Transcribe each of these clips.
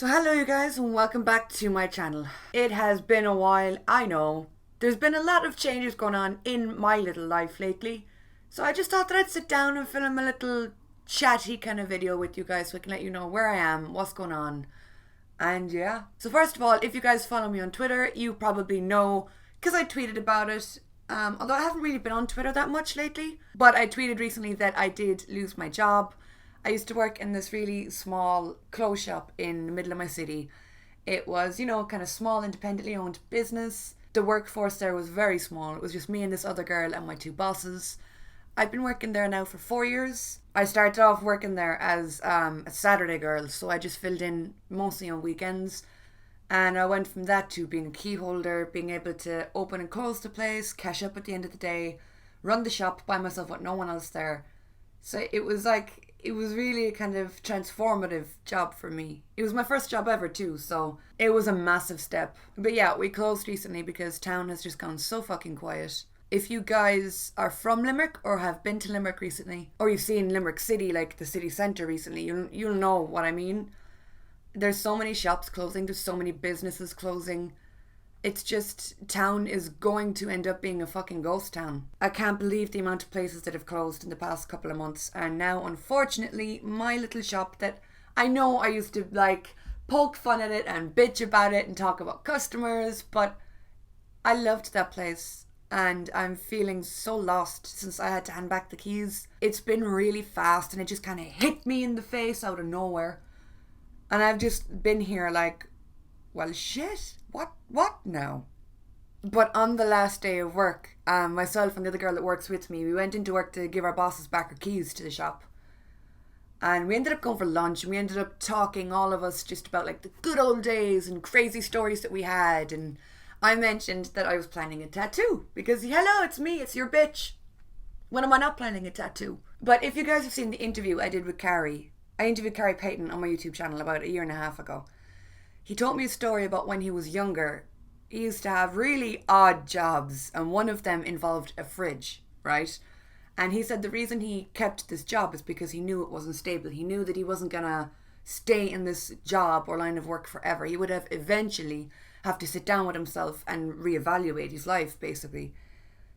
So hello you guys and welcome back to my channel. It has been a while, I know. There's been a lot of changes going on in my little life lately. So I just thought that I'd sit down and film a little chatty kind of video with you guys so I can let you know where I am, what's going on. And yeah. So first of all, if you guys follow me on Twitter, you probably know, because I tweeted about it. Although I haven't really been on Twitter that much lately. But I tweeted recently that I did lose my job. I used to work in this really small clothes shop in the middle of my city. It was, kind of small, independently owned business. The workforce there was very small. It was just me and this other girl and my two bosses. I've been working there now for 4 years. I started off working there as a Saturday girl, so I just filled in mostly on weekends. And I went from that to being a key holder, being able to open and close the place, cash up at the end of the day, run the shop by myself with no one else there. So it was really a kind of transformative job for me. It was my first job ever too, so it was a massive step. But yeah, we closed recently because town has just gone so fucking quiet. If you guys are from Limerick or have been to Limerick recently, or you've seen Limerick City, like the city centre recently, you'll know what I mean. There's so many shops closing, there's so many businesses closing. It's just, town is going to end up being a fucking ghost town. I can't believe the amount of places that have closed in the past couple of months. And now, unfortunately, my little shop that I know I used to poke fun at it and bitch about it and talk about customers, but I loved that place. And I'm feeling so lost since I had to hand back the keys. It's been really fast and it just kind of hit me in the face out of nowhere. And I've just been here like, well, shit, what now? But on the last day of work, myself and the other girl that works with me, we went into work to give our bosses back our keys to the shop. And we ended up going for lunch and we ended up talking, all of us, just about like the good old days and crazy stories that we had. And I mentioned that I was planning a tattoo because, hello, it's me, it's your bitch. When am I not planning a tattoo? But if you guys have seen the interview I did with Carrie, I interviewed Carrie Payton on my YouTube channel about 1.5 years ago. He told me a story about when he was younger. He used to have really odd jobs, and one of them involved a fridge, right? And he said the reason he kept this job is because he knew it wasn't stable. He knew that he wasn't gonna stay in this job or line of work forever. He would have eventually have to sit down with himself and reevaluate his life, basically.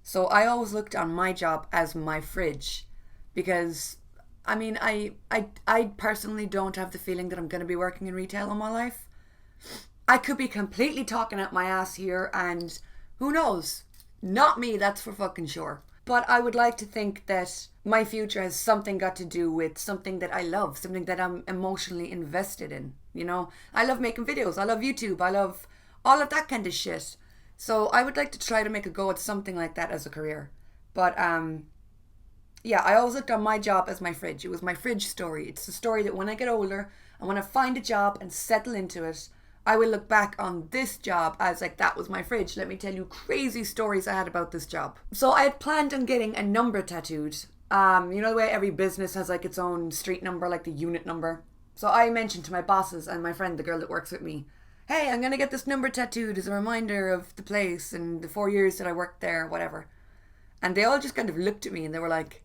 So I always looked on my job as my fridge because, I mean, I personally don't have the feeling that I'm going to be working in retail all my life. I could be completely talking out my ass here and who knows? Not me, that's for fucking sure. But I would like to think that my future has something got to do with something that I love, something that I'm emotionally invested in, I love making videos, I love YouTube, I love all of that kind of shit. So I would like to try to make a go at something like that as a career. But yeah, I always looked on my job as my fridge. It was my fridge story. It's the story that when I get older and when I find a job and settle into it, I will look back on this job as like, that was my fridge. Let me tell you crazy stories I had about this job. So I had planned on getting a number tattooed. The way every business has like its own street number, like the unit number. So I mentioned to my bosses and my friend, the girl that works with me, hey, I'm going to get this number tattooed as a reminder of the place and the 4 years that I worked there, whatever. And they all just kind of looked at me and they were like,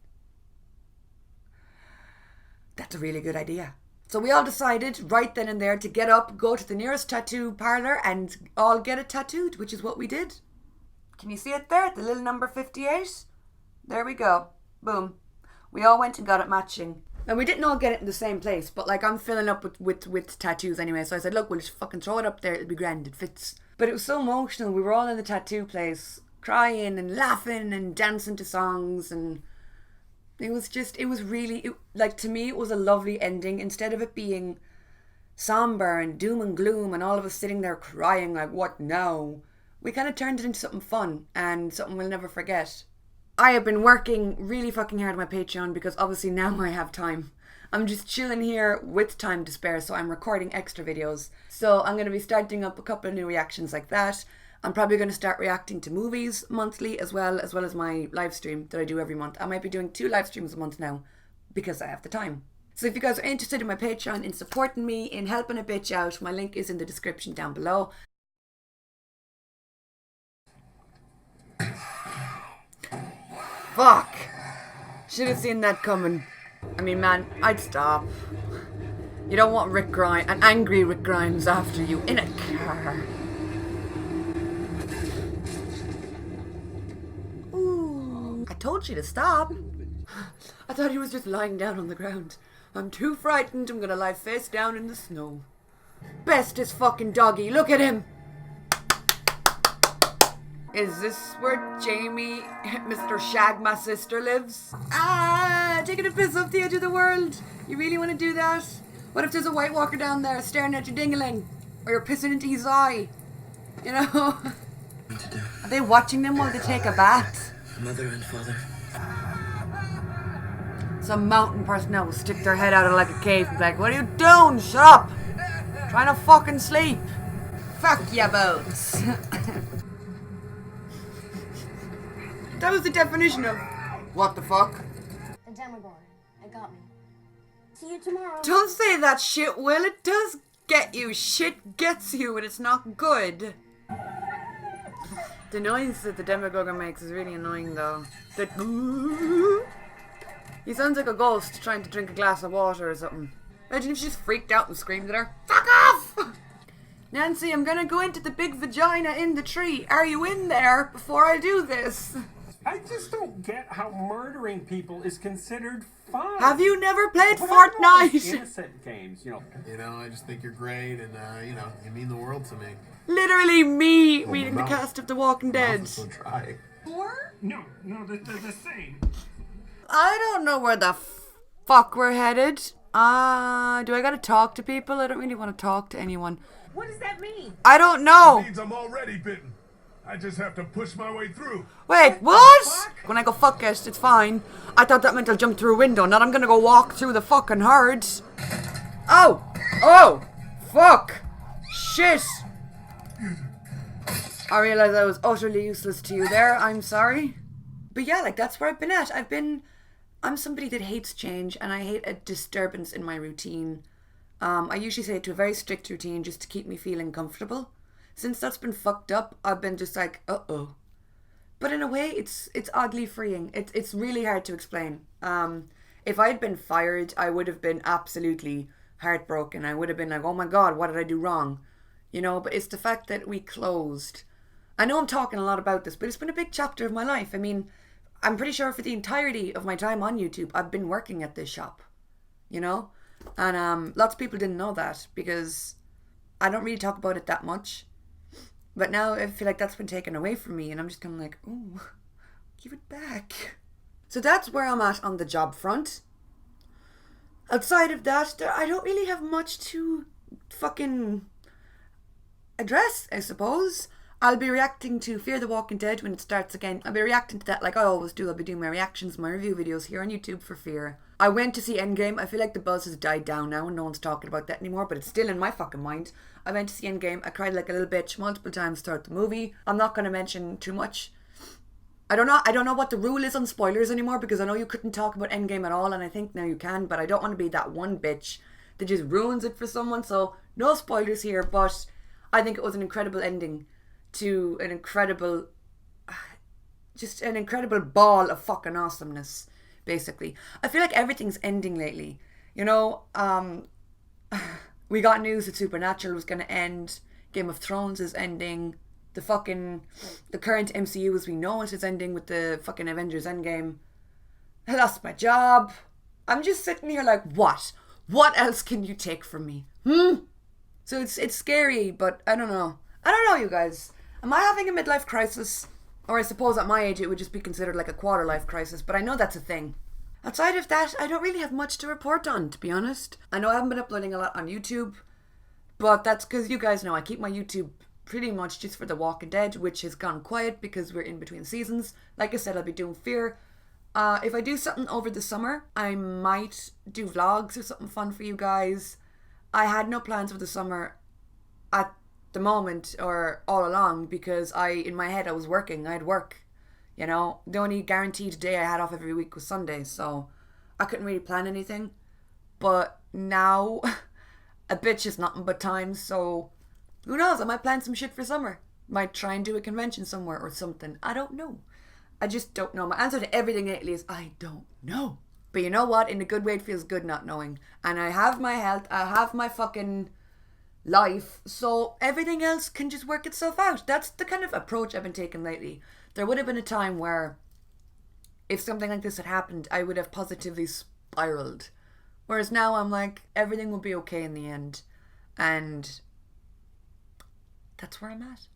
that's a really good idea. So we all decided right then and there to get up, go to the nearest tattoo parlor and all get it tattooed, which is what we did. Can you see it there? The little number 58? There we go. Boom. We all went and got it matching. And we didn't all get it in the same place, but like I'm filling up with tattoos anyway. So I said, look, we'll just fucking throw it up there. It'll be grand. It fits. But it was so emotional. We were all in the tattoo place crying and laughing and dancing to songs, and it was really, to me, it was a lovely ending. Instead of it being somber and doom and gloom and all of us sitting there crying like, what now? We kind of turned it into something fun and something we'll never forget. I have been working really fucking hard on my Patreon because obviously now I have time. I'm just chilling here with time to spare, so I'm recording extra videos. So I'm going to be starting up a couple of new reactions like that. I'm probably going to start reacting to movies monthly as well as my live stream that I do every month. I might be doing 2 live streams a month now because I have the time. So if you guys are interested in my Patreon, in supporting me, in helping a bitch out, my link is in the description down below. Fuck! Should have seen that coming. I mean, man, I'd stop. You don't want an angry Rick Grimes after you in a car. Ooh, I told you to stop. I thought he was just lying down on the ground. I'm too frightened. I'm gonna lie face down in the snow. Bestest fucking doggy. Look at him. Is this where Jamie, Mr. Shag, my sister, lives? Taking a piss off the edge of the world. You really want to do that? What if there's a White Walker down there staring at your dingaling? Or you're pissing into his eye? You know? Are they watching them while they take a bath? Mother and father. Some mountain person now will stick their head out of like a cave and be like, what are you doing? Shut up! Trying to fucking sleep. Fuck ya bones. That was the definition of what the fuck? The Demogorgon. It got me. See you tomorrow. Don't say that shit, Will. It does get you. Shit gets you and it's not good. The noise that the Demogorgon makes is really annoying though. He sounds like a ghost trying to drink a glass of water or something. Imagine if she just freaked out and screamed at her. Fuck off! Nancy, I'm gonna go into the big vagina in the tree. Are you in there before I do this? I just don't get how murdering people is considered fun. Have you never played What are all these Fortnite? innocent games, you know. You know, I just think you're great, and you mean the world to me. Literally me reading the cast of The Walking Dead. So try. No, they're the same. I don't know where the fuck we're headed. Do I gotta talk to people? I don't really want to talk to anyone. What does that mean? I don't know. Means I'm already bitten. I just have to push my way through. Wait, what? When I go fuck it, it's fine. I thought that meant I'll jump through a window, not I'm gonna go walk through the fucking herds. Oh! Oh! Fuck! Shit! I realised I was utterly useless to you there, I'm sorry. But yeah, like that's where I've been at. I'm somebody that hates change and I hate a disturbance in my routine. I usually say it to a very strict routine just to keep me feeling comfortable. Since that's been fucked up, I've been just like, uh-oh. But in a way, it's oddly freeing. It's really hard to explain. If I had been fired, I would have been absolutely heartbroken. I would have been like, oh my God, what did I do wrong? You know, but it's the fact that we closed. I know I'm talking a lot about this, but it's been a big chapter of my life. I mean, I'm pretty sure for the entirety of my time on YouTube, I've been working at this shop. You know? And lots of people didn't know that because I don't really talk about it that much. But now I feel like that's been taken away from me and I'm just kind of like, ooh, give it back. So that's where I'm at on the job front. Outside of that, I don't really have much to fucking address, I suppose. I'll be reacting to Fear the Walking Dead when it starts again. I'll be reacting to that like I always do. I'll be doing my reactions, my review videos here on YouTube for Fear. I went to see Endgame. I feel like the buzz has died down now and no one's talking about that anymore, but it's still in my fucking mind. I went to see Endgame. I cried like a little bitch multiple times throughout the movie. I'm not going to mention too much. I don't know what the rule is on spoilers anymore because I know you couldn't talk about Endgame at all and I think now you can, but I don't want to be that one bitch that just ruins it for someone. So no spoilers here, but I think it was an incredible ending to an incredible ball of fucking awesomeness, basically. I feel like everything's ending lately. You know, we got news that Supernatural was going to end. Game of Thrones is ending. The current MCU as we know it is ending with the fucking Avengers Endgame. I lost my job. I'm just sitting here like, what? What else can you take from me? So it's scary, but I don't know. I don't know, you guys. Am I having a midlife crisis? Or I suppose at my age it would just be considered like a quarter life crisis, but I know that's a thing. Outside of that, I don't really have much to report on, to be honest. I know I haven't been uploading a lot on YouTube, but that's because you guys know I keep my YouTube pretty much just for The Walking Dead, which has gone quiet because we're in between seasons. Like I said, I'll be doing Fear. If I do something over the summer, I might do vlogs or something fun for you guys. I had no plans for the summer at the moment or all along because in my head I was working. I had work, you know. The only guaranteed day I had off every week was Sunday, so I couldn't really plan anything. But now a bitch is nothing but time, so who knows, I might plan some shit for summer. Might try and do a convention somewhere or something. I don't know. I just don't know. My answer to everything lately is I don't know. But you know what? In a good way, it feels good not knowing. And I have my health, I have my fucking life, so everything else can just work itself out. That's the kind of approach I've been taking lately. There would have been a time where if something like this had happened, I would have positively spiraled. Whereas now I'm like, everything will be okay in the end. And that's where I'm at.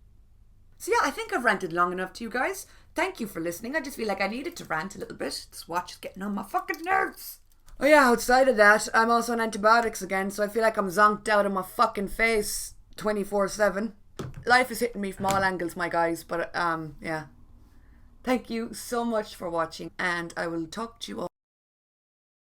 So yeah, I think I've ranted long enough to you guys. Thank you for listening. I just feel like I needed to rant a little bit. This watch is getting on my fucking nerves. Oh yeah, outside of that, I'm also on antibiotics again, so I feel like I'm zonked out of my fucking face 24/7. Life is hitting me from all angles, my guys, but yeah. Thank you so much for watching, and I will talk to you all